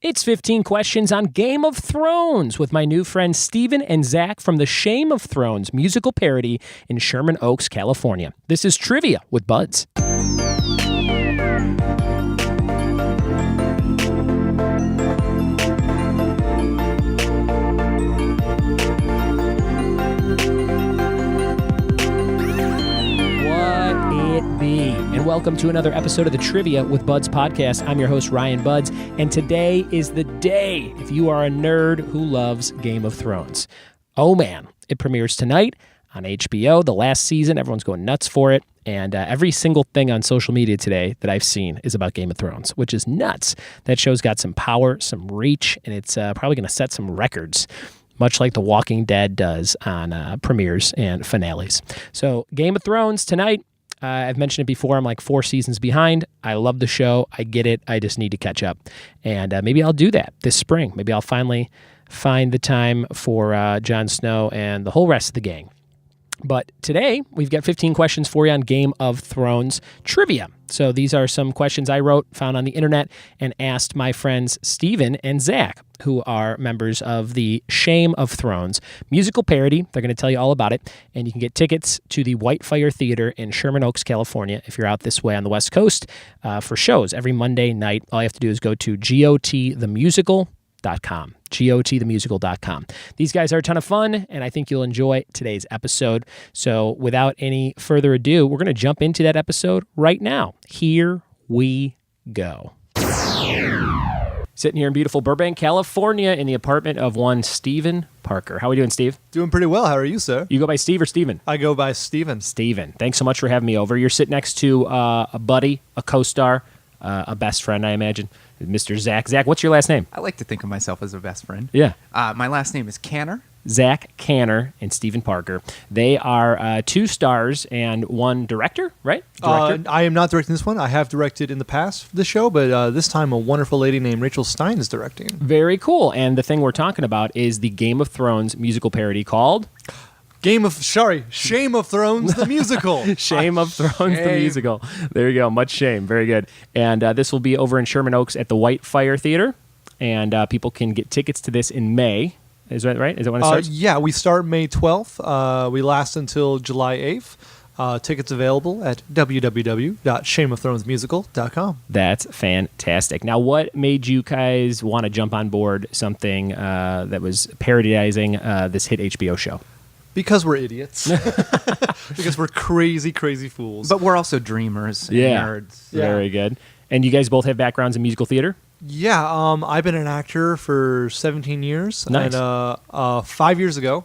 It's 15 questions on Game of Thrones with my new friends Steven and Zach from the Shame of Thrones musical parody in Sherman Oaks, California. This is Trivia with Buds. And welcome to another episode of the Trivia with Buds podcast. I'm your host, Ryan Buds, and today is the day if you are a nerd who loves Game of Thrones. Oh man, it premieres tonight on HBO, the last season. Everyone's going nuts for it, and every single thing on social media today that I've seen is about Game of Thrones, which is nuts. That show's got some power, some reach, and it's probably going to set some records, much like The Walking Dead does on premieres and finales. So Game of Thrones tonight. I've mentioned it before. I'm like 4 seasons behind. I love the show. I get it. I just need to catch up. And maybe I'll do that this spring. Maybe I'll finally find the time for Jon Snow and the whole rest of the gang. But today, we've got 15 questions for you on Game of Thrones trivia. So these are some questions I wrote, found on the internet, and asked my friends Steven and Zach, who are members of the Shame of Thrones musical parody. They're going to tell you all about it. And you can get tickets to the Whitefire Theater in Sherman Oaks, California, if you're out this way on the West Coast, for shows every Monday night. All you have to do is go to gotthemusical.com. gotthemusical.com. These guys are a ton of fun, and I think you'll enjoy today's episode. So without any further ado, we're going to jump into that episode right now. Here we go. Sitting here in beautiful Burbank, California, in the apartment of one Steven Parker. How are we doing, Steve? Doing pretty well. How are you, sir? You go by Steve or Steven? I go by Steven. Steven. Thanks so much for having me over. You're sitting next to a buddy, a co-star, a best friend, I imagine, Mr. Zach. Zach, what's your last name? I like to think of myself as a best friend. Yeah. My last name is Canner. Zach Canner and Steven Parker. They are 2 stars and 1 director, right? Director? I am not directing this one. I have directed in the past the show, but this time a wonderful lady named Rachel Stein is directing. Very cool. And the thing we're talking about is the Game of Thrones musical parody called... Shame of Thrones, the musical. Shame of Thrones, the musical. There you go. Much shame. Very good. And this will be over in Sherman Oaks at the Whitefire Theater. And people can get tickets to this in May. Is that right? Is that when it starts? Yeah, we start May 12th. We last until July 8th. Tickets available at www.shameofthronesmusical.com. That's fantastic. Now, what made you guys want to jump on board something that was parodyizing this hit HBO show? Because we're idiots. Because we're crazy, crazy fools. But we're also dreamers and nerds. Yeah. Very good. And you guys both have backgrounds in musical theater? Yeah, I've been an actor for 17 years. Nice. And 5 years ago,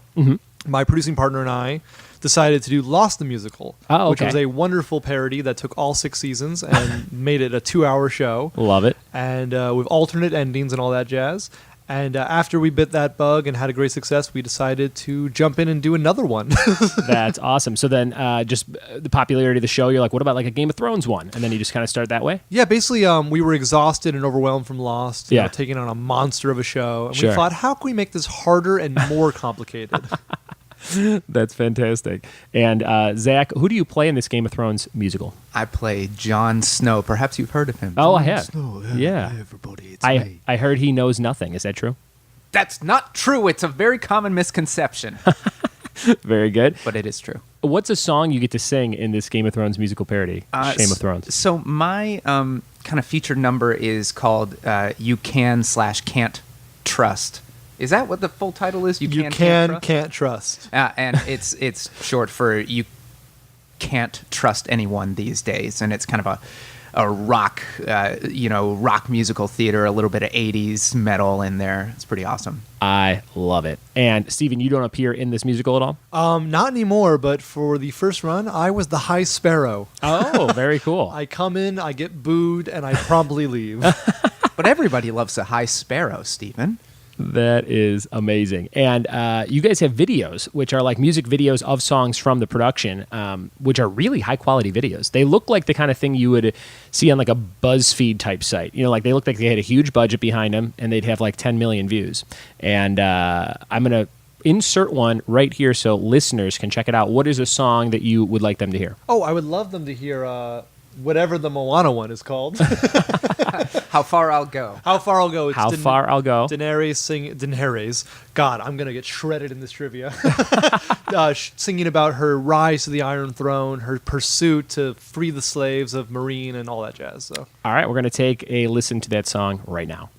my producing partner and I decided to do Lost the Musical, which was a wonderful parody that took all 6 seasons and made it a 2-hour show. Love it. And with alternate endings and all that jazz. And after we bit that bug and had a great success, we decided to jump in and do another one. That's awesome. So then just the popularity of the show, you're like, what about like a Game of Thrones one? And then you just kind of start that way? Yeah, basically we were exhausted and overwhelmed from Lost, you know, taking on a monster of a show. And we thought, how can we make this harder and more complicated? That's fantastic. And Zach, who do you play in this Game of Thrones musical? I play Jon Snow. Perhaps you've heard of him. Oh, I have. Snow, yeah. Everybody, it's me. I heard he knows nothing. Is that true? That's not true. It's a very common misconception. Very good. But it is true. What's a song you get to sing in this Game of Thrones musical parody, Shame of Thrones? So my kind of featured number is called You Can/Can't Trust. Is that what the full title is? Can't trust. And it's short for You Can't Trust Anyone These Days. And it's kind of a rock, rock musical theater, a little bit of 80s metal in there. It's pretty awesome. I love it. And Steven, you don't appear in this musical at all? Not anymore, but for the first run, I was the High Sparrow. Oh, very cool. I come in, I get booed, and I promptly leave. But everybody loves a High Sparrow, Steven. That is amazing. And you guys have videos, which are like music videos of songs from the production, which are really high-quality videos. They look like the kind of thing you would see on like a BuzzFeed type site. You know, like they look like they had a huge budget behind them, and they'd have like 10 million views. And I'm going to insert one right here so listeners can check it out. What is a song that you would like them to hear? Oh, I would love them to hear whatever the Moana one is called. How Far I'll Go. How Far I'll Go. It's How Far I'll Go. Daenerys. God, I'm going to get shredded in this trivia. Singing about her rise to the Iron Throne, her pursuit to free the slaves of Meereen and all that jazz. So, all right, we're going to take a listen to that song right now.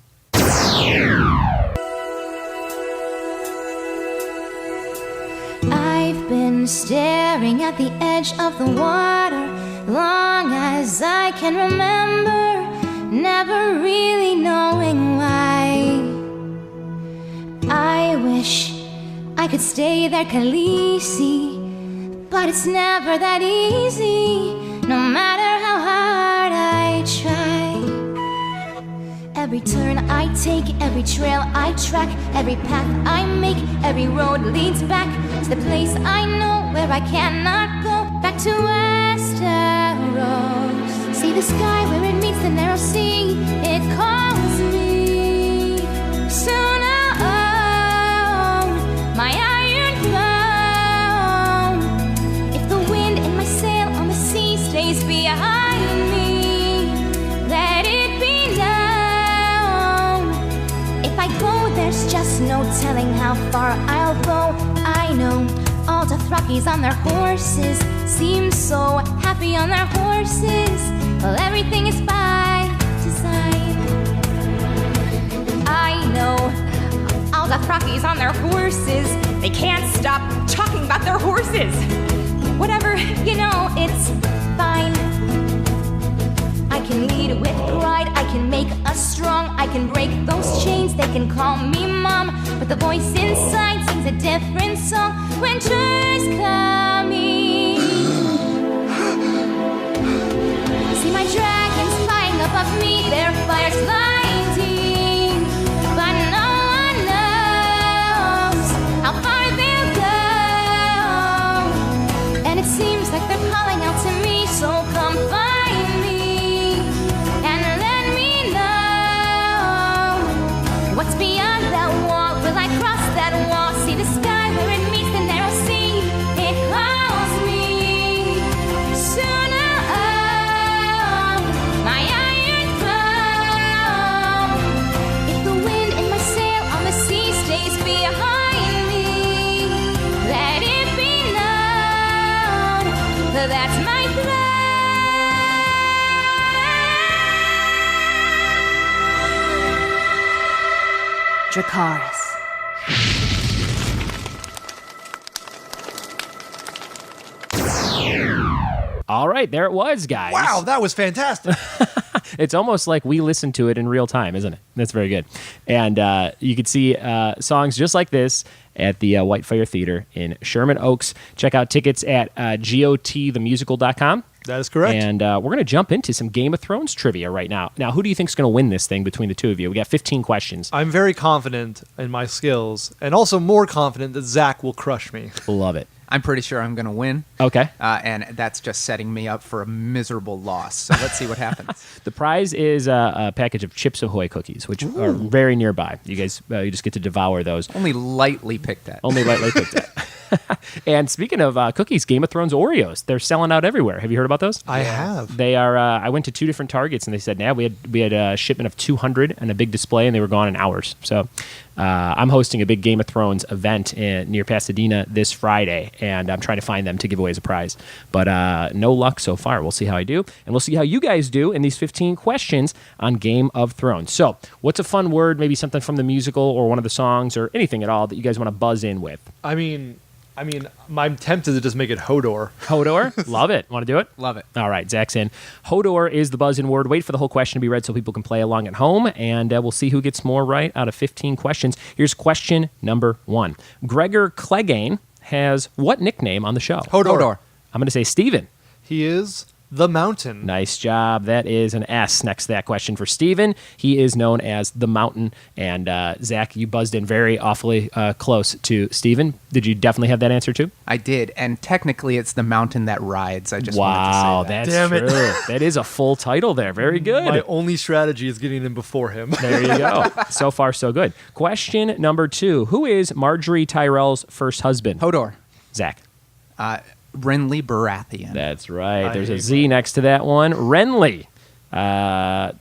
I've been staring at the edge of the water long as I can remember, never really knowing why. I wish I could stay there, Khaleesi, but it's never that easy, no matter how hard I try. Every turn I take, every trail I track, every path I make, every road leads back to the place I know where I cannot go, back to Westeros. See the sky where it meets the narrow sea, it calls me. Soon I'll own my iron throne. If the wind in my sail on the sea stays behind me, let it be known. If I go, there's just no telling how far I'll go. I know all Dothrakis on their horses seem so happy on their horses. Well, everything is by design. I know all Dothrakis on their horses, they can't stop talking about their horses. Whatever, it's fine. I can lead with pride, I can make us strong, I can break those chains, they can call me mom, but the voice inside sings a different song. Winter's coming. See my dragons flying above me, their fires blinding, but no one knows how far they'll go, and it seems like they're calling out to me, so come find me and let me know what's beyond that wall. Will I cross that wall? See the sky where it meets the narrow sea, it calls me. Soon I'll own my iron throne. If the wind in my sail on the sea stays behind me, let it be known that that's my throne. Dracarys. All right, there it was, guys. wow, that was fantastic. It's almost like we listened to it in real time, isn't it? That's very good. And you can see songs just like this at the Whitefire Theater in Sherman Oaks. Check out tickets at gotthemusical.com. That is correct. And we're going to jump into some Game of Thrones trivia right now. Now, who do you think is going to win this thing between the two of you? We got 15 questions. I'm very confident in my skills, and also more confident that Zach will crush me. Love it. I'm pretty sure I'm going to win. Okay. And that's just setting me up for a miserable loss. So let's see what happens. The prize is a package of Chips Ahoy cookies, which are very nearby. You guys, you just get to devour those. Only lightly picked at. Only lightly picked at. And speaking of cookies, Game of Thrones Oreos, they're selling out everywhere. Have you heard about those? I have. They are. I went to 2 different Targets, and they said, "Nah, we had a shipment of 200 and a big display, and they were gone in hours." So, I'm hosting a big Game of Thrones event near Pasadena this Friday, and I'm trying to find them to give away as a prize. But no luck so far. We'll see how I do, and we'll see how you guys do in these 15 questions on Game of Thrones. So, what's a fun word? Maybe something from the musical or one of the songs, or anything at all that you guys want to buzz in with? I mean, I'm tempted to just make it Hodor. Hodor? Love it. Want to do it? Love it. All right, Zach's in. Hodor is the buzz-in word. Wait for the whole question to be read so people can play along at home, and we'll see who gets more right out of 15 questions. Here's question number 1. Gregor Clegane has what nickname on the show? Hodor. I'm going to say Steven. He is the Mountain. Nice job. That is an S next to that question for Steven. He is known as the Mountain. And Zach, you buzzed in very awfully close to Steven. Did you definitely have that answer too? I did. And technically, it's the mountain that rides. I just wanted to say that. That's Damn it. true. That is a full title there. Very good. My only strategy is getting in before him. There you go. So far, so good. Question number 2. Who is Marjorie Tyrell's first husband? Hodor. Zach. Renly Baratheon. That's right. I There's a hate Z next to that one. Renly. Marjorie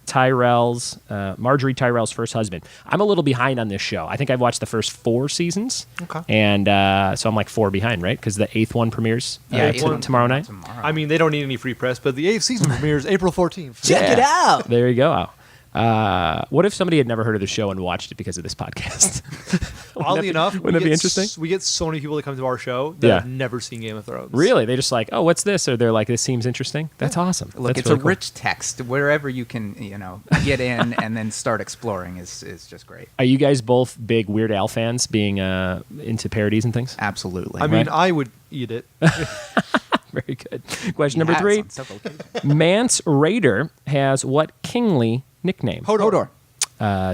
Tyrell's first husband. I'm a little behind on this show. I think I've watched the first 4 seasons. Okay. And so I'm like 4 behind, right? Because the 8th one premieres tomorrow night. I mean, they don't need any free press, but the 8th season premieres April 14th. Check it out. There you go. What if somebody had never heard of the show and watched it because of this podcast? Oddly enough, wouldn't that be interesting? We get so many people that come to our show that have never seen Game of Thrones. Really? They just like, oh, what's this? Or they're like, this seems interesting. That's awesome. Look, That's it's really a cool. rich text. Wherever you can, get in and then start exploring is just great. Are you guys both big Weird Al fans, being into parodies and things? Absolutely. I mean, I would eat it. Very good. Question He number has 3. on several occasions. Mance Raider has what kingly nickname? Hodor.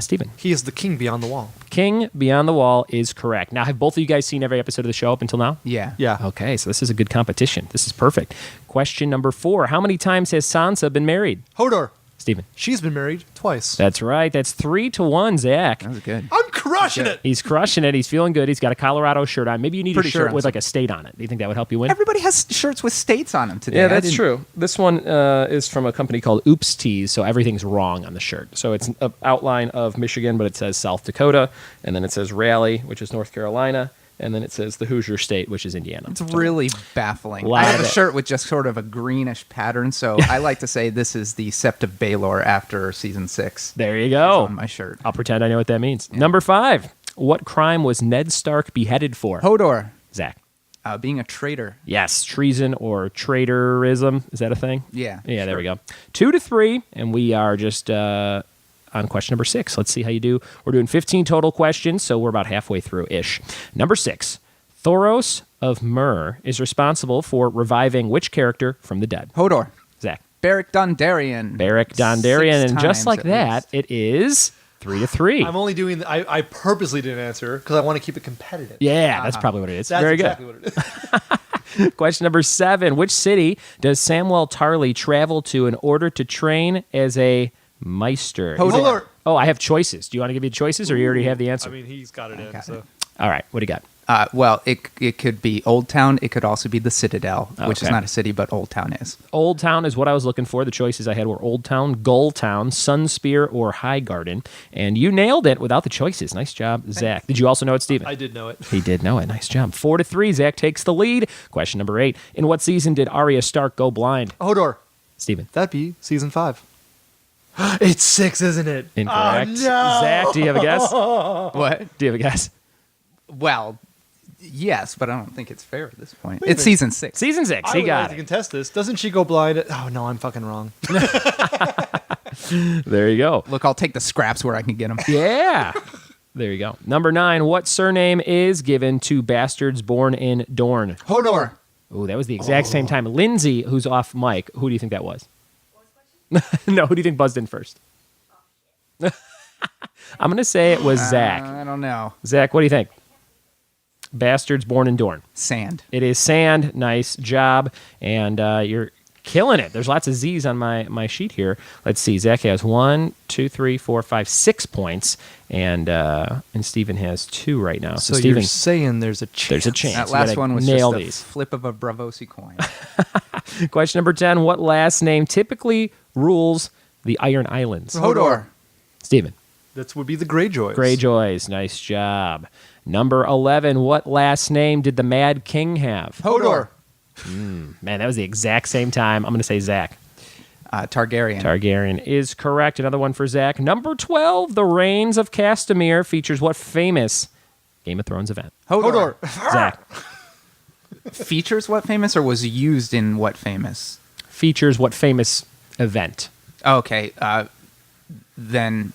Steven. He is the king beyond the wall. King Beyond the Wall is correct. Now, have both of you guys seen every episode of the show up until now? Yeah. Yeah. Okay, so this is a good competition. This is perfect. Question number 4. How many times has Sansa been married? Hodor. Steven. She's been married twice. That's right. That's 3-1, Zach. That was good. I'm crushing it. He's crushing it. He's feeling good. He's got a Colorado shirt on. Maybe you need Pretty a sure shirt I'm with so- like a state on it. Do you think that would help you win? Everybody has shirts with states on them today. Yeah, I that's didn't- true. This one is from a company called Oops Tees, so everything's wrong on the shirt. So it's an outline of Michigan, but it says South Dakota, and then it says Raleigh, which is North Carolina, and then it says the Hoosier State, which is Indiana. It's really baffling. Lot I have of a it. shirt with just sort of a greenish pattern, so I like to say this is the Sept of Baelor after season 6. There you It's go. on my shirt. I'll pretend I know what that means. Number 5. What crime was Ned Stark beheaded for? Hodor, Zach. being a traitor. Yes, treason or traitorism. Is that a thing? Yeah. Yeah, there sure. we go. 2-3, and we are just on question number 6. Let's see how you do. We're doing 15 total questions, so we're about halfway through-ish. Number 6. Thoros of Myr is responsible for reviving which character from the dead? Hodor, Zach. Beric Dondarrion. Beric Dondarrion, 6 and just times like at that, least. it is 3-3. I'm only doing. I purposely didn't answer because I want to keep it competitive. Yeah, that's probably what it is. That's Very exactly good. what it is. Question number 7. Which city does Samwell Tarly travel to in order to train as a Meister? Hodor. Oh, I have choices. Do you want to give me the choices, or you already have the answer? I mean, he's got it in. got So it. All right, what do you got? Well, it could be Old Town. It could also be the Citadel, which is Okay. not a city, but Old Town is. Old Town is what I was looking for. The choices I had were Old Town, Gull Town, Sunspear, or High Garden. And you nailed it without the choices. Nice job, Zach. Did you also know it, Steven? I did know it. He did know it. Nice job. 4-3. Zach takes the lead. Question number 8. In what season did Arya Stark go blind? Hodor. Steven. That'd be season 5. It's 6, isn't it? Incorrect. Oh, no. Zach, do you have a guess? What? Do you have a guess? Well, yes, but I don't think it's fair at this point. Wait a It's minute. season 6. Season 6. I He would got like to it. contest this. Doesn't she go blind? Oh no, I'm fucking wrong. There you go. Look, I'll take the scraps where I can get them. Yeah. There you go. Number 9. What surname is given to bastards born in Dorne? Hodor. Oh, that was the exact same time. Lindsay, who's off mic, who do you think that was? No, who do you think buzzed in first? I'm going to say it was Zach. I don't know. Zach, what do you think? Bastards born in Dorne. Sand. It is Sand. Nice job. And you're killing it. There's lots of Z's on my sheet here. Let's see. Zach has 1, 2, 3, 4, 5, 6 points. And Steven has 2 right now. So Steven, you're saying there's a chance. there's a chance. That You last gotta one was nail just a these. flip of a Bravosi coin. Question number 10. What last name typically rules the Iron Islands? Hodor. Steven. That would be the Greyjoys. Greyjoys. Nice job. Number 11. What last name did the Mad King have? Hodor. Man, that was the exact same time. I'm going to say Zach. Targaryen. Targaryen is correct. Another one for Zach. Number 12. The Reigns of Castamere features what famous Game of Thrones event? Hodor. Zach. Features what famous or was used in what famous? Features what famous event? Okay. Then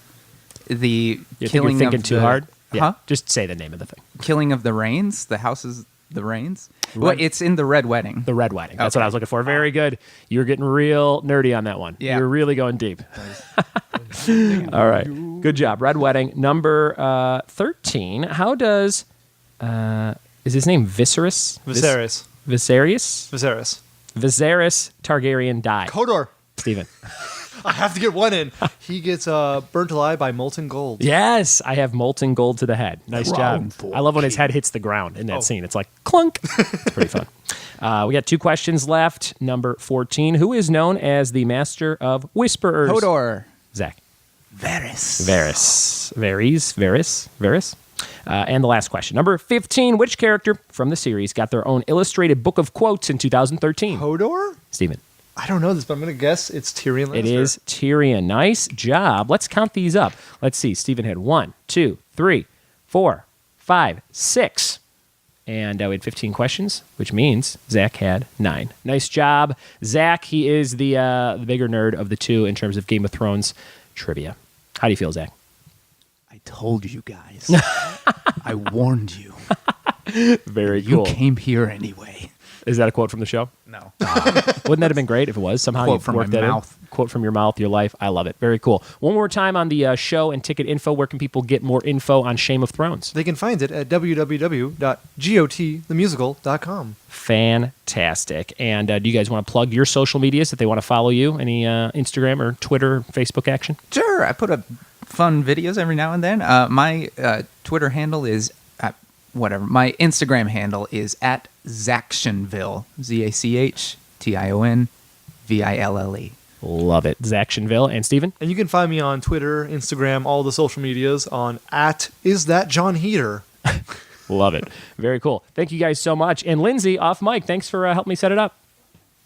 the You think killing you're thinking of too the, hard? Yeah. Huh? Just say the name of the thing. Killing of the Rains. The houses. The Rains. Well, Right. it's in the Red Wedding. The Red Wedding. That's what Okay. I was looking for. Very good. You're getting real nerdy on that one. Yeah. You're really going deep. All right. Good job. Red Wedding. Number 13. How does... is his name Viserys? Viserys. Viserys? Viserys. Viserys Targaryen die. Hodor. Steven. I have to get one in. He gets burnt alive by molten gold. Yes, I have molten gold to the head. Nice job. I love when his head hits the ground in that Oh. scene. It's like clunk. It's pretty fun. We got 2 questions left. Number 14. Who is known as the master of whisperers? Hodor. Zach. Varys. Varys. And the last question. Number 15. Which character from the series got their own illustrated book of quotes in 2013? Hodor? Steven. I don't know this, but I'm going to guess it's Tyrion Lannister. It is Tyrion. Nice job. Let's count these up. Let's see. Steven had 1, 2, 3, 4, 5, 6. And we had 15 questions, which means Zach had 9. Nice job, Zach. He is the bigger nerd of the two in terms of Game of Thrones trivia. How do you feel, Zach? I told you guys. I warned you. Very You cool. came here anyway. Is that a quote from the show? No. Wouldn't that have been great if it was? Somehow Quote you from worked my that mouth. in. Quote from your mouth, your life. I love it. Very cool. One more time on the show and ticket info. Where can people get more info on Shame of Thrones? They can find it at www.gotthemusical.com. Fantastic. And do you guys want to plug your social medias if they want to follow you? Any Instagram or Twitter, Facebook action? Sure. I put up fun videos every now and then. My Twitter handle is whatever. My Instagram handle is at Zactionville. ZACHTIONVILLE. Love it. Zactionville. And Steven? And you can find me on Twitter, Instagram, all the social medias on @IsThatJohnHeater. Love it. Very cool. Thank you guys so much. And Lindsay, off mic, thanks for helping me set it up.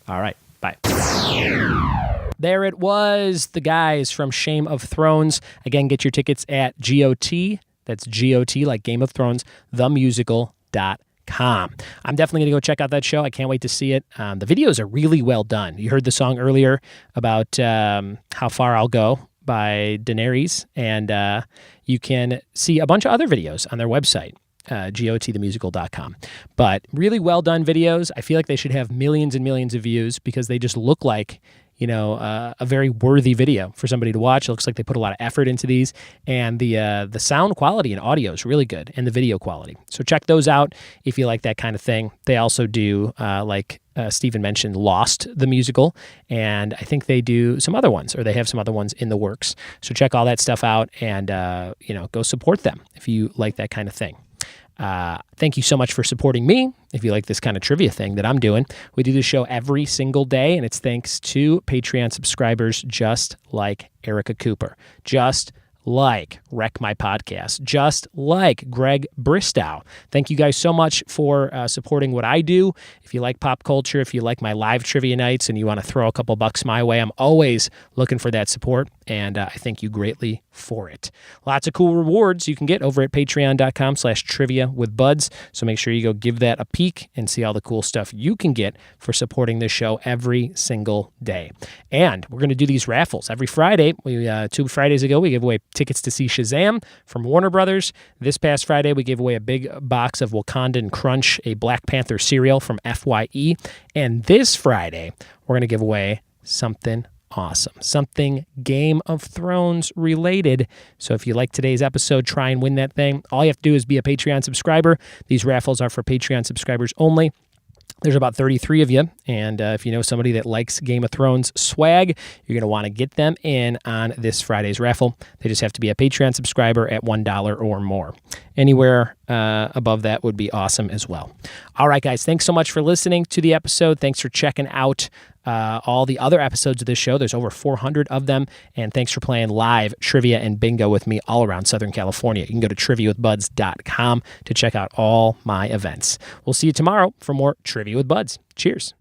All right. Bye. There it was. The guys from Shame of Thrones. Again, get your tickets at GOT. That's GOT, like Game of Thrones, themusical.com. I'm definitely going to go check out that show. I can't wait to see it. The videos are really well done. You heard the song earlier about How Far I'll Go by Daenerys, and you can see a bunch of other videos on their website. GOTthemusical.com. But really well done videos. I feel like they should have millions and millions of views because they just look like, a very worthy video for somebody to watch. It looks like they put a lot of effort into these, and the sound quality and audio is really good, and the video quality. So check those out if you like that kind of thing. They also do, Stephen mentioned, Lost the musical, and I think they do some other ones, or they have some other ones in the works. So check all that stuff out, and go support them if you like that kind of thing. Thank you so much for supporting me. If you like this kind of trivia thing that I'm doing, we do this show every single day, and it's thanks to Patreon subscribers just like Erica Cooper, just like Wreck My Podcast, just like Greg Bristow. Thank you guys so much for supporting what I do. If you like pop culture, if you like my live trivia nights and you want to throw a couple bucks my way, I'm always looking for that support, and I thank you greatly for it. Lots of cool rewards you can get over at patreon.com/trivia-with-buds, so make sure you go give that a peek and see all the cool stuff you can get for supporting this show every single day. And we're going to do these raffles every Friday. 2 Fridays ago, we gave away tickets to see Shazam from Warner Brothers. This past Friday, we gave away a big box of Wakandan Crunch, a Black Panther cereal from FYE. And this Friday, we're going to give away something awesome, something Game of Thrones related. So if you like today's episode, try and win that thing. All you have to do is be a Patreon subscriber. These raffles are for Patreon subscribers only. There's about 33 of you, and if you know somebody that likes Game of Thrones swag, you're going to want to get them in on this Friday's raffle. They just have to be a Patreon subscriber at $1 or more. Anywhere above that would be awesome as well. All right, guys, thanks so much for listening to the episode. Thanks for checking out all the other episodes of this show. There's over 400 of them, and thanks for playing live trivia and bingo with me all around Southern California. You can go to triviawithbuds.com to check out all my events. We'll see you tomorrow for more Trivia with Buds. Cheers.